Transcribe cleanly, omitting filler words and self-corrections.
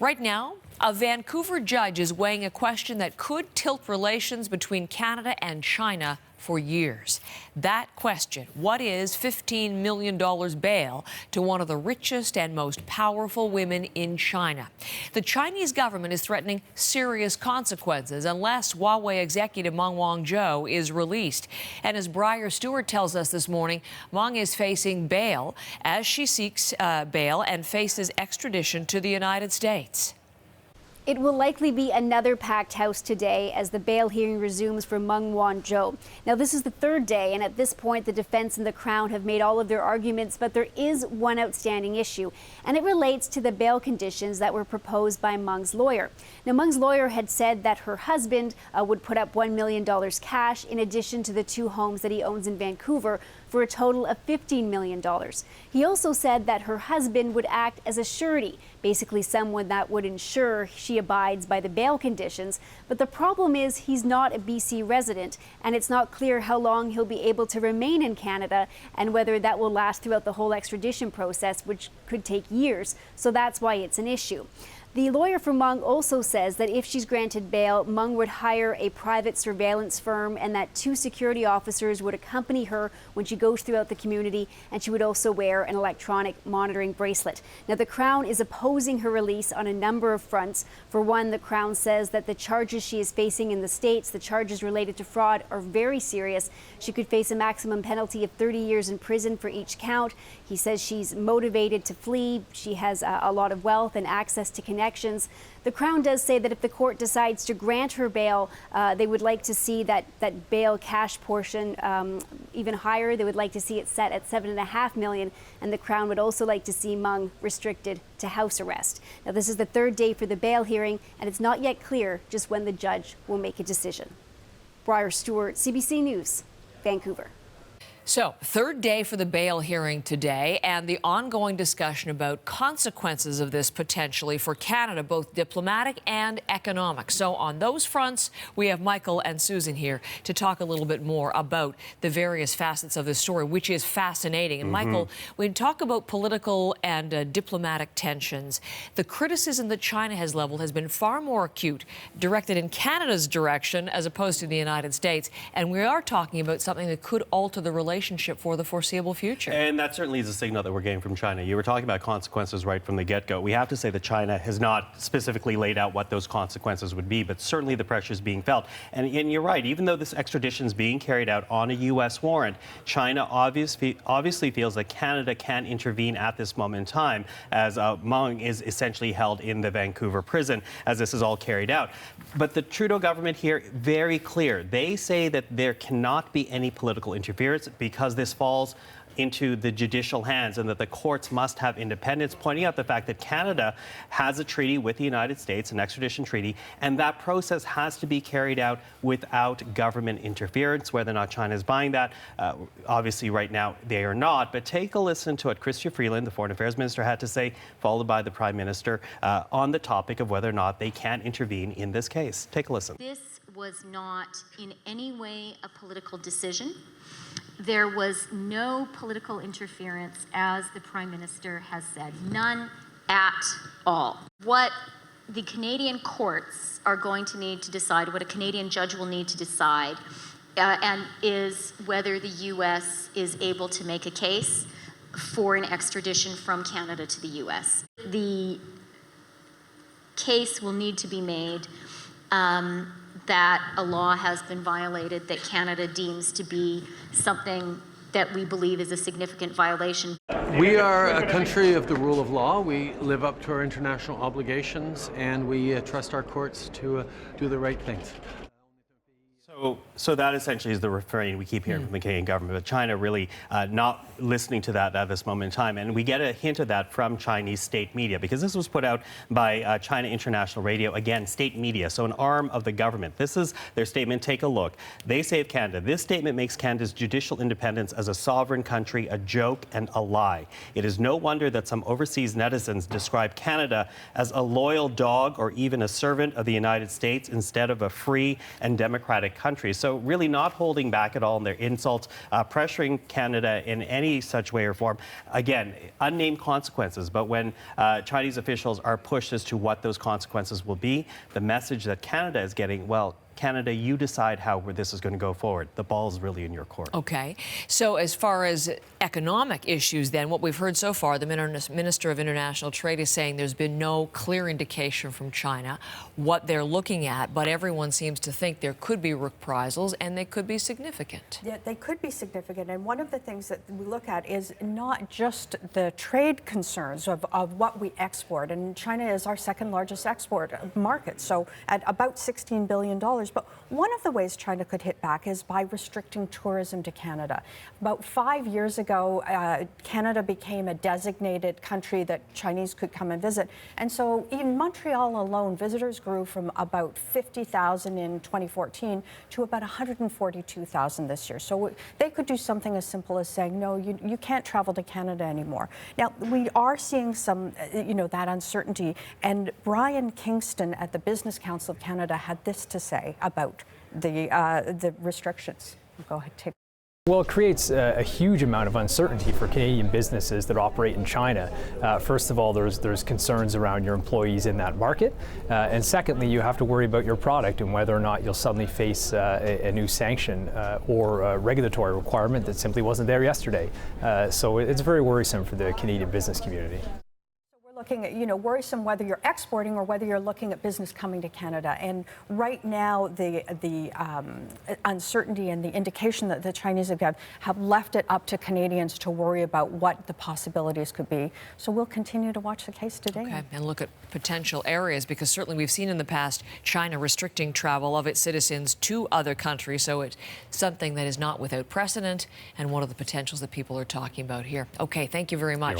Right now, a Vancouver judge is weighing a question that could tilt relations between Canada and China for years. That question, what is $15 million bail to one of the richest and most powerful women in China? The Chinese government is threatening serious consequences unless Huawei executive Meng Wanzhou is released. And as Briar Stewart tells us this morning, Meng is facing bail as she seeks bail and faces extradition to the United States. It will likely be another packed house today as the bail hearing resumes for Meng Wanzhou. Now, this is the third day, and at this point, the defense and the Crown have made all of their arguments, but there is one outstanding issue, and it relates to the bail conditions that were proposed by Meng's lawyer. Now, Meng's lawyer had said that her husband would put up $1 million cash in addition to the 2 homes that he owns in Vancouver for a total of $15 million. He also said that her husband would act as a surety, basically someone that would ensure she abides by the bail conditions. But the problem is he's not a BC resident, and it's not clear how long he'll be able to remain in Canada and whether that will last throughout the whole extradition process, which could take years. So that's why it's an issue. The lawyer for Meng also says that if she's granted bail, Meng would hire a private surveillance firm and that 2 security officers would accompany her when she goes throughout the community, and she would also wear an electronic monitoring bracelet. Now, the Crown is opposing her release on a number of fronts. For one, the Crown says that the charges she is facing in the States, the charges related to fraud, are very serious. She could face a maximum penalty of 30 years in prison for each count. He says she's motivated to flee. She has a lot of wealth and access to connections. The Crown does say that if the court decides to grant her bail, they would like to see that bail cash portion even higher. They would like to see it set at $7.5 million, and the Crown would also like to see Meng restricted to house arrest. Now, this is the 3rd day for the bail hearing, and it's not yet clear just when the judge will make a decision. Briar Stewart, CBC News, Vancouver. So, 3rd day for the bail hearing today, and the ongoing discussion about consequences of this potentially for Canada, both diplomatic and economic. So on those fronts, we have Michael and Susan here to talk a little bit more about the various facets of this story, which is fascinating. And Michael, when we talk about political and diplomatic tensions, the criticism that China has leveled has been far more acute, directed in Canada's direction as opposed to the United States. And we are talking about something that could alter the relationship for the foreseeable future. And that certainly is a signal that we're getting from China. You were talking about consequences right from the get-go. We have to say that China has not specifically laid out what those consequences would be, but certainly the pressure is being felt. And you're right, even though this extradition is being carried out on a U.S. warrant, China obviously feels that Canada can intervene at this moment in time, as Meng is essentially held in the Vancouver prison as this is all carried out. But the Trudeau government here, very clear. They say that there cannot be any political interference because this falls into the judicial hands and that the courts must have independence, pointing out the fact that Canada has a treaty with the United States, an extradition treaty, and that process has to be carried out without government interference. Whether or not China is buying that, obviously right now they are not. But take a listen to what Chrystia Freeland, the Foreign Affairs Minister, had to say, followed by the Prime Minister, on the topic of whether or not they can intervene in this case. Take a listen. This was not in any way a political decision. There was no political interference, as the Prime Minister has said, none at all. What the Canadian courts are going to need to decide, what a Canadian judge will need to decide, and is whether the U.S. is able to make a case for an extradition from Canada to the U.S. The case will need to be made that a law has been violated that Canada deems to be something that we believe is a significant violation. We are a country of the rule of law. We live up to our international obligations, and we trust our courts to do the right things. So that essentially is the refrain we keep hearing from the Canadian government, but China really not listening to that at this moment in time. And we get a hint of that from Chinese state media, because this was put out by China International Radio, again, state media, so an arm of the government. This is their statement. Take a look. They say of Canada, this statement makes Canada's judicial independence as a sovereign country a joke and a lie. It is no wonder that some overseas netizens describe Canada as a loyal dog or even a servant of the United States instead of a free and democratic country. countries. So really not holding back at all in their insults, pressuring Canada in any such way or form. Again, unnamed consequences, but when Chinese officials are pushed as to what those consequences will be, the message that Canada is getting, well, Canada, you decide how this is going to go forward. The ball is really in your court. Okay. So as far as economic issues, then, what we've heard so far, the Minister of International Trade is saying there's been no clear indication from China what they're looking at, but everyone seems to think there could be reprisals and they could be significant. Yeah, they could be significant. And one of the things that we look at is not just the trade concerns of what we export. And China is our second largest export market, so at about $16 billion. But one of the ways China could hit back is by restricting tourism to Canada. About 5 years ago, Canada became a designated country that Chinese could come and visit. And so in Montreal alone, visitors grew from about 50,000 in 2014 to about 142,000 this year. So they could do something as simple as saying, no, you can't travel to Canada anymore. Now, we are seeing some, that uncertainty. And Brian Kingston at the Business Council of Canada had this to say about the restrictions. Go ahead, take. Well, it creates a huge amount of uncertainty for Canadian businesses that operate in China. First of all, there's concerns around your employees in that market. And secondly, you have to worry about your product and whether or not you'll suddenly face a new sanction or a regulatory requirement that simply wasn't there yesterday. So it's very worrisome for the Canadian business community. Looking at, worrisome whether you're exporting or whether you're looking at business coming to Canada. And right now, the uncertainty and the indication that the Chinese have left it up to Canadians to worry about what the possibilities could be. So we'll continue to watch the case today. Okay, and look at potential areas, because certainly we've seen in the past China restricting travel of its citizens to other countries. So it's something that is not without precedent and one of the potentials that people are talking about here. Okay, thank you very much.